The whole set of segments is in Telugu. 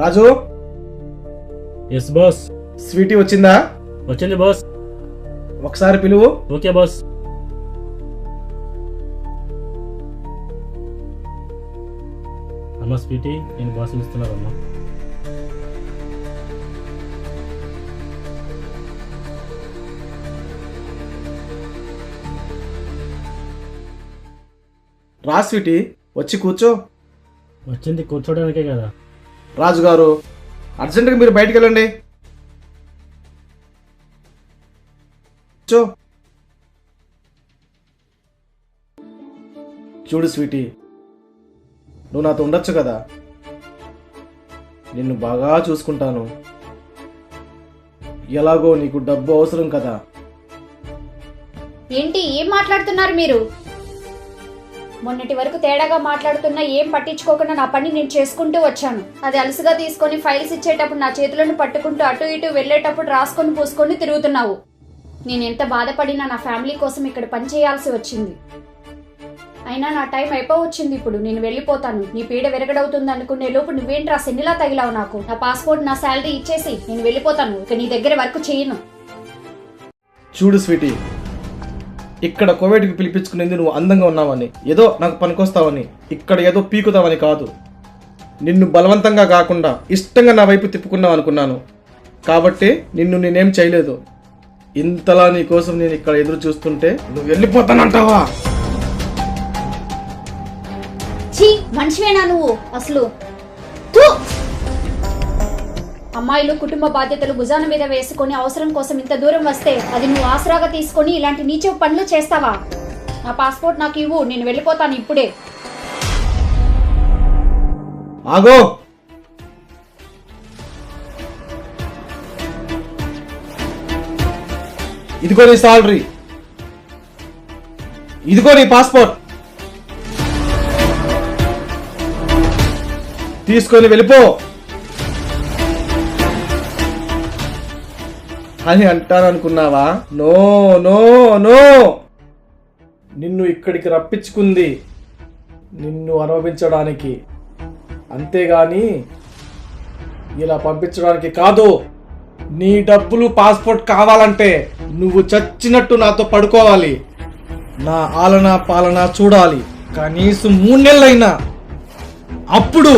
రాజు. Yes boss. స్వీటీ వచ్చిందా? వచ్చింది బాస్. ఒకసారి పిలువు. Okay boss. అమ్మా స్వీటీ, నేను బాస్ ఇస్తున్నారమ్మా. రా స్వీటీ, వచ్చి కూర్చో. వచ్చింది కూర్చోడానికే కదా. రాజు గారు, అర్జెంటుగా మీరు బయటికి వెళ్ళండి. చూడు స్వీటీ, నువ్వు నాతో ఉండొచ్చు కదా. నిన్ను బాగా చూసుకుంటాను. ఎలాగో నీకు డబ్బు అవసరం కదా. ఏంటి ఏం మాట్లాడుతున్నారు మీరు? మొన్నటి వరకు తేడాగా మాట్లాడుతున్నా ఏం పట్టించుకోకుండా నా పని నేను చేసుకుంటూ వచ్చాను. అది అలసిగా తీసుకొని ఫైల్స్ ఇచ్చేటప్పుడు నా చేతులను పట్టుకుంటూ అటు ఇటు వెళ్ళేటప్పుడు రాసుకొని పూసుకొని తిరుగుతున్నావు. నేను ఎంత బాధపడినా నా ఫ్యామిలీ కోసం ఇక్కడ పని చేయాల్సి వచ్చింది. అయినా నా టైం అయిపోవచ్చింది. ఇప్పుడు నేను వెళ్ళిపోతాను. నీ పీడ విరగడవుతుంది అనుకునే లోపు నువ్వేంట్రా సెన్నిలా తగిలావు నాకు. నా పాస్పోర్ట్ నా శాలరీ ఇచ్చేసి నేను వెళ్ళిపోతాను. ఇక నీ దగ్గర వర్క్ చేయను. చూడు స్వీటీ, ఇక్కడ కోవిడ్కి పిలిపించుకునేది నువ్వు అందంగా ఉన్నావని, ఏదో నాకు పనికొస్తావని, ఇక్కడ ఏదో పీకుతావని కాదు. నిన్ను బలవంతంగా కాకుండా ఇష్టంగా నా వైపు తిప్పుకున్నావు అనుకున్నాను. కాబట్టి నిన్ను నేనేం చేయలేదు. ఇంతలా నీ కోసం నేను ఇక్కడ ఎదురు చూస్తుంటే నువ్వు వెళ్ళిపోతానంటావా? మనిషివేనా నువ్వు అసలు? అమ్మాయిలు కుటుంబ బాధ్యతలు భుజాన మీద వేసుకొని అవసరం కోసం ఇంత దూరం వస్తే అది నువ్వు ఆసరాగా తీసుకొని ఇలాంటి నీచ పనులు చేస్తావా? నా పాస్పోర్ట్ నాకు ఇవ్వు, నేను వెళ్ళిపోతాను ఇప్పుడే. ఆగో. ఇదిగో నీ సాలరీ, ఇదిగో నీ పాస్పోర్ట్, తీసుకొని వెళ్ళిపో అని అంటాననుకున్నావా? No no no. నిన్ను ఇక్కడికి రప్పించుకుంది నిన్ను అనుభవించడానికి, అంతేగాని ఇలా పంపించడానికి కాదు. నీ డబ్బులు పాస్పోర్ట్ కావాలంటే నువ్వు చచ్చినట్టు నాతో పడుకోవాలి, నా ఆలనా పాలన చూడాలి. కనీసం 3 నెలలైనా. అప్పుడు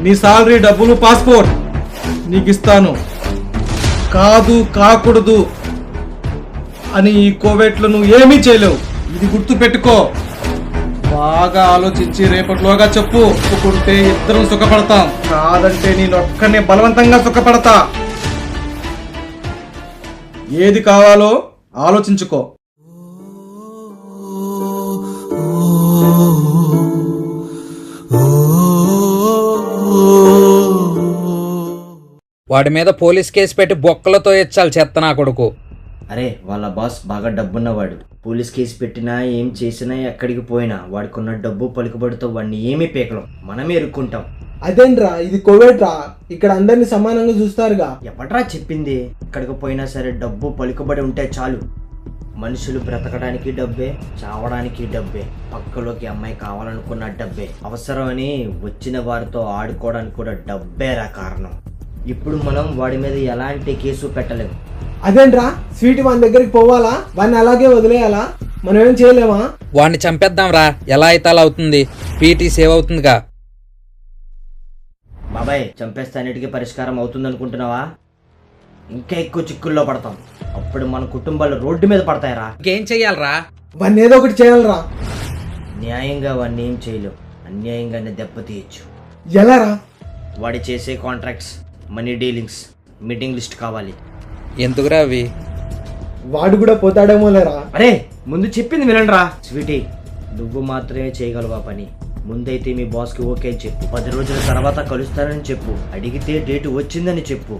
నీ సాలరీ, డబ్బులు, పాస్పోర్ట్ నీకు ఇస్తాను. కాదు కాకూడదు అని ఈ కోవిడ్లో నువ్వు ఏమీ చేయలేవు. ఇది గుర్తు పెట్టుకో. బాగా ఆలోచించి రేపటిలోగా చెప్పు. ఒప్పుకుంటే ఇద్దరం సుఖపడతాం, కాదంటే నేను ఒక్కనే బలవంతంగా సుఖపడతా. ఏది కావాలో ఆలోచించుకో. వాడి మీద పోలీస్ కేసు పెట్టి బొక్కలతో ఇచ్చాలి చెత్త నా కొడుకు. అరే వాళ్ళ బాస్ బాగా డబ్బున్నవాడు. పోలీస్ కేసు పెట్టినా ఏం చేసినా ఎక్కడికి పోయినా వాడికున్న డబ్బు పలుకుబడితో వాడిని ఏమీ పీకలం, మనమే ఇరుక్కుంటాం. అదేంట్రా, ఇది కోవిడ్ రా, ఇక్కడ అందరినీ సమానంగా చూస్తారుగా. ఎవట్రా చెప్పింది? ఎక్కడికి పోయినా సరే డబ్బు పలుకుబడి ఉంటే చాలు. మనుషులు బ్రతకడానికి డబ్బే, చావడానికి డబ్బే, పక్కలోకి అమ్మాయి కావాలనుకున్న డబ్బే, అవసరమని వచ్చిన వారితో ఆడుకోవడానికి కూడా డబ్బేరా కారణం. ఇప్పుడు మనం వాడి మీద ఎలాంటి కేసు పెట్టలేము. అదేంట్రా, స్వీట్ మన దగ్గరికి పోవాలా? వాడిని అలాగే వదిలేయాలా? మనం ఏం చేయలేమా? వాడిని చంపేద్దాం రా, ఎలా అయితే అలా అవుతుంది. పీటీ సేవ్ అవుతుందిగా. బాబాయ్, చంపేస్తే అన్నిటికీ పరిష్కారం అవుతుంది అనుకుంటున్నావా? ఇంకా ఎక్కువ చిక్కుల్లో పడతాం. అప్పుడు మన కుటుంబాలు రోడ్డు మీద పడతాయరా. ఇంకేం చెయ్యాలరా? వాడిని ఏదో ఒకటి చేయాలరా. న్యాయంగా వాడిని ఏం చేయలేవు, అన్యాయంగానే దెబ్బతీయచ్చు. ఎలా రా? వాడి చేసే contracts, money dealings, meeting list కావాలి. ఎందుకురా అవి? వాడు కూడా పోతాడేమో లేరా. అరే ముందు చెప్పింది వినండిరా. స్వీటీ, నువ్వు మాత్రమే చేయగలవా పని. ముందైతే మీ బాస్కి ఓకే అని చెప్పు. 10 రోజుల తర్వాత కలుస్తానని చెప్పు. అడిగితే డేటు వచ్చిందని చెప్పు.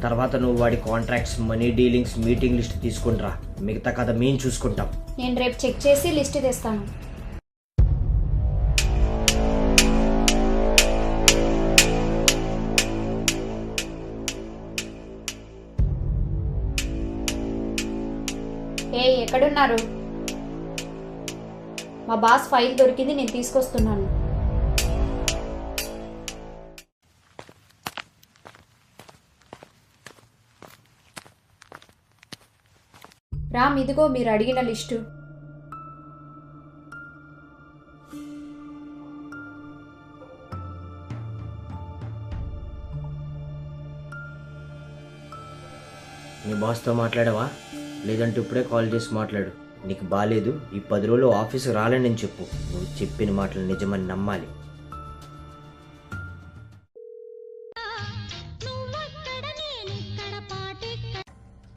తర్వాత నువ్వు వాడి contracts, money dealings, meeting list తీసుకుంటరా. మిగతా కథ మేము చూసుకుంటాం. నేను రేపు చెక్ చేసి లిస్ట్ తెస్తాను. ఎక్కడున్నారు? మా బాస్ ఫైల్ దొరికింది, నేను తీసుకొస్తున్నాను. రామ్ ఇదిగో మీరు అడిగిన లిస్టు. మీ బాస్తో మాట్లాడావా? లేదంటే ఇప్పుడే కాల్ చేసి మాట్లాడు. నీకు బాగాలేదు, ఈ 10 రోజులు ఆఫీస్కి రాలేనని చెప్పు. నువ్వు చెప్పిన మాటలు నిజమని నమ్మాలి.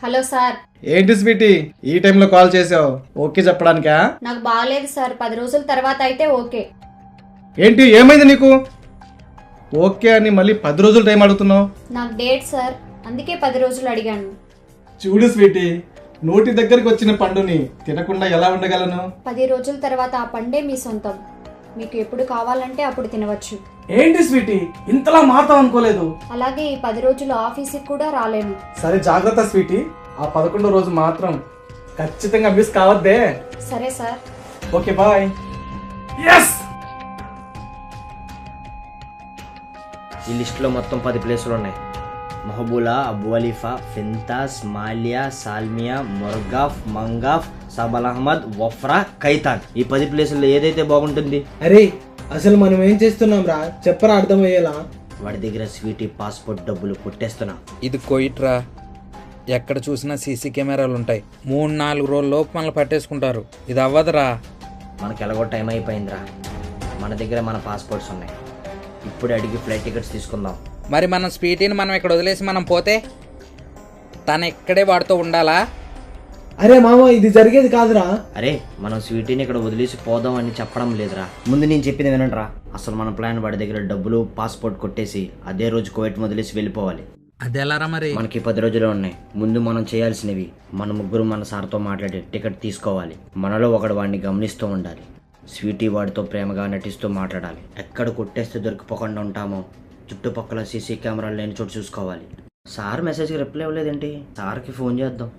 Hello sir. ఏంటి స్వీటీ ఈ టైంలో కాల్ చేసావు? ఓకే చెప్పడానికా? నాకు బాగాలేదు సార్, 10 రోజుల తర్వాత అయితే ఓకే. ఏంటి ఏమైంది నీకు? ఓకే అని మళ్ళీ 10 రోజులు టైం అడుగుతున్నావు? నాకు డేట్ సార్, అందుకే 10 రోజులు అడిగాను. చూడు స్వీటీ, నోటి దగ్గరికి వచ్చిన పండుని తినకుండా ఎలా ఉండగలను? 10 రోజుల తర్వాత ఆ పండే మీ సొంతం. మీకు ఎప్పుడు కావాలంటే అప్పుడు తినవచ్చు. ఏంటి స్వీటీ ఇంతలా మారుతావు అనుకోలేదు. అలాగే ఈ 10 రోజులు ఆఫీస్కి కూడా రాలేను. సరే జాగ్రత్త స్వీటీ, ఆ 11వ రోజు మాత్రం ఖచ్చితంగా మిస్ కావద్దే. సరే సార్. Okay bye. ఎస్. ఈ లిస్టులో మొత్తం 10 ప్లేసులు ఉన్నాయి. Mahboula, Abu Halifa, Fintas, Maliya, Salmiya, Mirqab, Mangaf, Sabah Ahmad, Wafra, Khaitan. ఈ 10 ప్లేసుల్లో ఏదైతే బాగుంటుంది? అరే అసలు మనం ఏం చేస్తున్నాం రా, చెప్పరా అర్థమయ్యేలా. వాడి దగ్గర స్వీటీ పాస్పోర్ట్ డబ్బులు కొట్టేస్తున్నా. ఇది కోయిట్రా. ఎక్కడ చూసినా సీసీ కెమెరాలు ఉంటాయి. 3-4 రోజుల్లోపు మనల్ని పట్టేసుకుంటారు. ఇది అవ్వదురా. మనకి ఎలాగో టైం అయిపోయిందిరా. మన దగ్గర మన పాస్పోర్ట్స్ ఉన్నాయి. ఇప్పుడు అడిగి ఫ్లైట్ టికెట్స్ తీసుకుందాం. మరి మనం స్వీటీని మనం ఇక్కడ వదిలేసి మనం పోతే తను ఇక్కడే వాడుతూ ఉండాలా? అరే మామ ఇది జరిగేది కాదురా. అరే మనం స్వీటీని ఇక్కడ వదిలేసి పోదాం అని చెప్పడం లేదురా. ముందు నేను చెప్పింది వినండిరా. అసలు మన ప్లాన్ వాడి దగ్గర డబ్బులు పాస్పోర్ట్ కొట్టేసి అదే రోజు కువైట్ వదిలేసి వెళ్ళిపోవాలి. అదెలారా మరి? మనకి 10 రోజులు ఉన్నాయి. ముందు మనం చేయాల్సినవి, మన ముగ్గురు మన సార్తో మాట్లాడి టికెట్ తీసుకోవాలి. మనలో ఒకడు వాడిని గమనిస్తూ ఉండాలి. స్వీటీ వాడితో ప్రేమగా నటిస్తూ మాట్లాడాలి. ఎక్కడ కొట్టేస్తే దొరికిపోకుండా ఉంటామో చుట్టుపక్కల సీసీ కెమెరాలు లేని చోటు చూసుకోవాలి. సార్ మెసేజ్కి రిప్లై ఇవ్వలేదేంటి? సార్కి ఫోన్ చేద్దాం.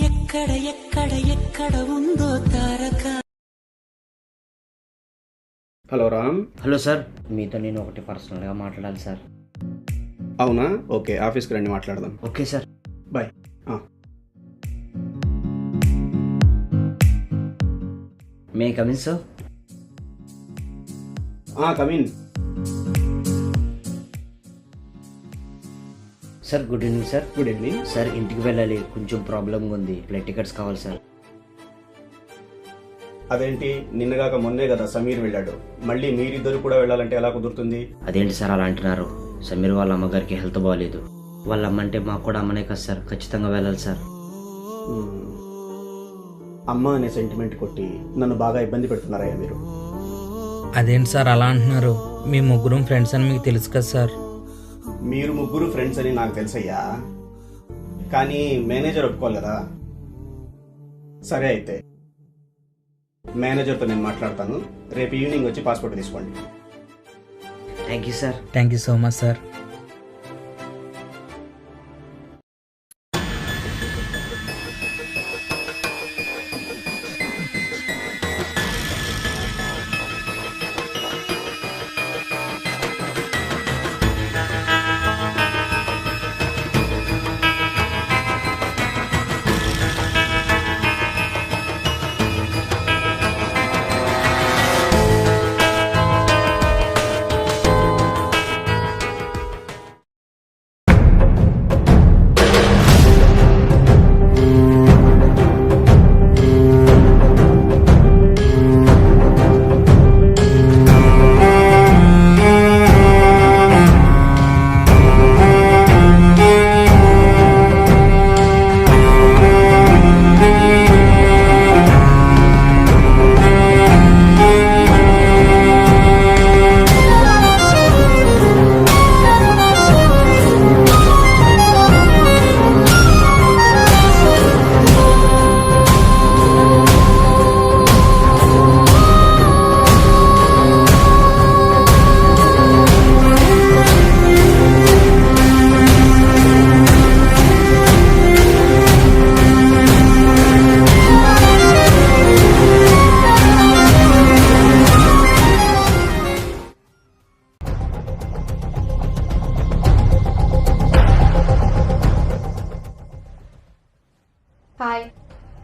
ఎక్కడ ఎక్కడ ఎక్కడ ఉందో తారక. హలో రామ్. హలో సార్, మీతో నేను ఒకటి పర్సనల్గా మాట్లాడాలి సార్. అవునా? ఓకే, ఆఫీస్కి రండి మాట్లాడదాం. Okay sir, bye. May come in sir? Come in. Sir good evening sir. Good evening. Sir ఇంటికి వెళ్ళాలి, కొంచెం ప్రాబ్లంగా ఉంది. ఫ్లైట్ టికెట్స్ కావాలి సార్. అదేంటి, నిన్నగాక మొన్నే కదా సమీర్ వెళ్ళాడు. మళ్ళీ మీరిద్దరు కూడా వెళ్ళాలంటే ఎలా కుదురుతుంది? అదేంటి సార్ అలా అంటున్నారు? సమీర్ వాళ్ళ అమ్మగారికి హెల్త్ బాగాలేదు. వాళ్ళ అమ్మ అంటే మాకు కూడా అమ్మనే కదా సార్. ఖచ్చితంగా వెళ్ళాలి సార్. అమ్మ అనే సెంటిమెంట్ కొట్టి నన్ను బాగా ఇబ్బంది పెడుతున్నారయ్యా మీరు. అదేంటి సార్ అలా అంటున్నారు? మీ ముగ్గురం ఫ్రెండ్స్ అని మీకు తెలుసు కదా సార్. మీరు ముగ్గురు ఫ్రెండ్స్ అని నాకు తెలుసయ్యా, కానీ మేనేజర్ ఒప్పుకోవాలి కదా. సరే అయితే మేనేజర్తో నేను మాట్లాడతాను. రేపు ఈవినింగ్ వచ్చి పాస్పోర్ట్ తీసుకోండి. Thank you sir. Thank you so much sir.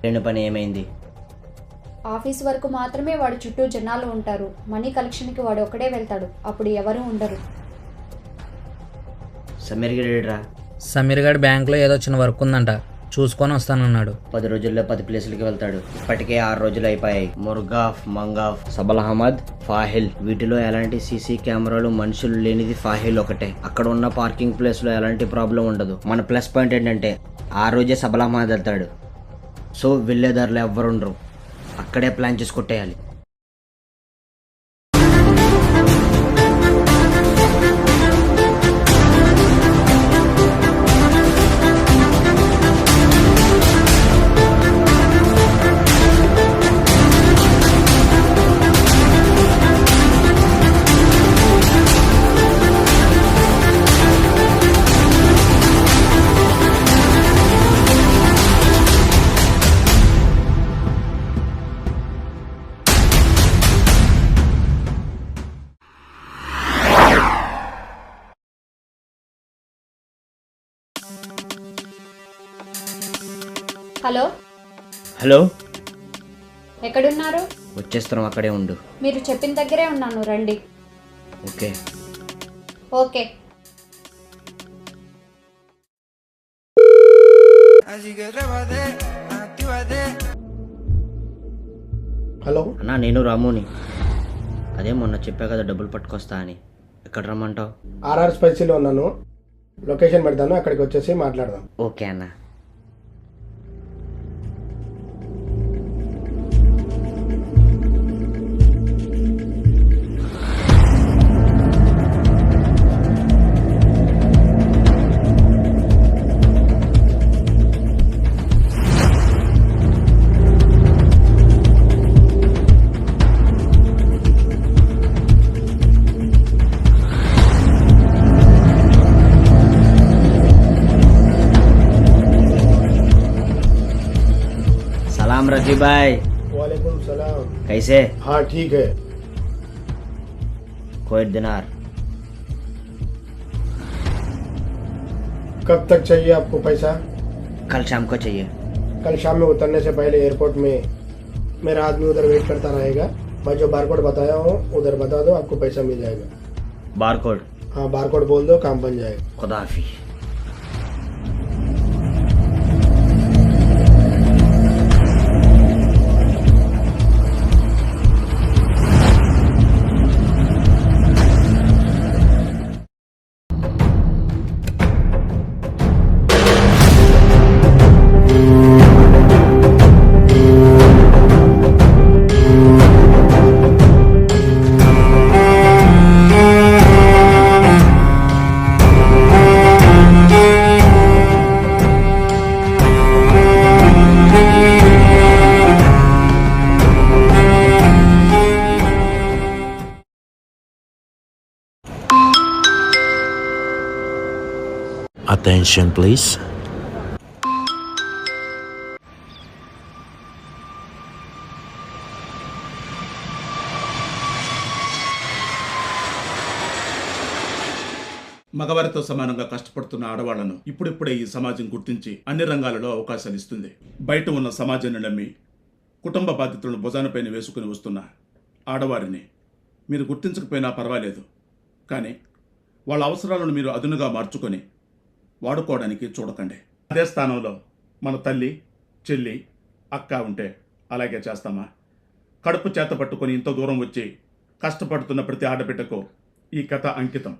రెండు పని ఏమైంది? ఆఫీస్ వరకు మాత్రమే వాడు చుట్టూ జనాలు ఉంటారు. మనీ కలెక్షన్కి వాడు ఒక్కడే వెళ్తాడు. అప్పుడు ఎవరూ ఉండరు. సమీర్ గడిరా సమీర్ గడ్ బ్యాంకులో ఏదో చిన్న వర్క్ ఉందంట, చూసుకొని వస్తానన్నాడు. 10 రోజుల్లో 10 ప్లేసులకి వెళ్తాడు. ఇప్పటికే 6 రోజులు అయిపోయాయి. Mirqab, Mangaf, Sabah Ahmed, Fahaheel, వీటిలో ఎలాంటి సీసీ కెమెరాలు మనుషులు లేనిది ఫాహిల్ ఒకటే. అక్కడ ఉన్న పార్కింగ్ ప్లేస్ లో ఎలాంటి ప్రాబ్లం ఉండదు. మన ప్లస్ పాయింట్ ఏంటంటే ఆ రోజే సబల్ అహ్మద్ వెళ్తాడు. సో వెళ్ళేదారులు ఎవ్వరుండరు. అక్కడే ప్లాన్ చేసి కొట్టేయాలి. హలో, హలో, ఎక్కడున్నారు? వచ్చేస్తున్నాం. అక్కడే ఉండు. మీరు చెప్పిన దగ్గరే ఉన్నాను, రండి. ఓకే. ఓకే. హలో, అన్నా నేను రాముని. అదే మొన్న చెప్పా కదా డబ్బులు పట్టుకొస్తా అని. ఎక్కడ రమ్మంటావు? ఆర్ఆర్ స్పైసీలో ఉన్నాను. లొకేషన్ పెడతాను, అక్కడికి వచ్చేసి మాట్లాడదాం. ఓకే అన్న. सलाम रफी भाई, वालेकुम सलाम। कैसे? हाँ ठीक है। कोई दिनार। कब तक चाहिए आपको पैसा? कल शाम को चाहिए। कल शाम में उतरने से पहले एयरपोर्ट में मेरा आदमी उधर वेट करता रहेगा। मैं जो बारकोड बताया हूँ उधर बता दो, आपको पैसा मिल जाएगा। बारकोड? हाँ, बारकोड बोल दो, काम बन जाएगा। खुदा हाफिज। Attention please. మగవారితో సమానంగా కష్టపడుతున్న ఆడవాళ్లను ఇప్పుడిప్పుడే ఈ సమాజం గుర్తించి అన్ని రంగాలలో అవకాశాలు ఇస్తుంది. బయట ఉన్న సమాజాన్ని నమ్మి కుటుంబ బాధ్యతలను భుజానపైన వేసుకుని వస్తున్న ఆడవారిని మీరు గుర్తించకపోయినా పర్వాలేదు, కానీ వాళ్ళ అవసరాలను మీరు అదునుగా మార్చుకొని వాడుకోవడానికి చూడకండి. అదే స్థానంలో మన తల్లి, చెల్లి, అక్క ఉంటే అలాగే చేస్తామా? కడుపు చేత పట్టుకొని ఇంత దూరం వచ్చి కష్టపడుతున్న ప్రతి ఆడబిడ్డకు ఈ కథ అంకితం.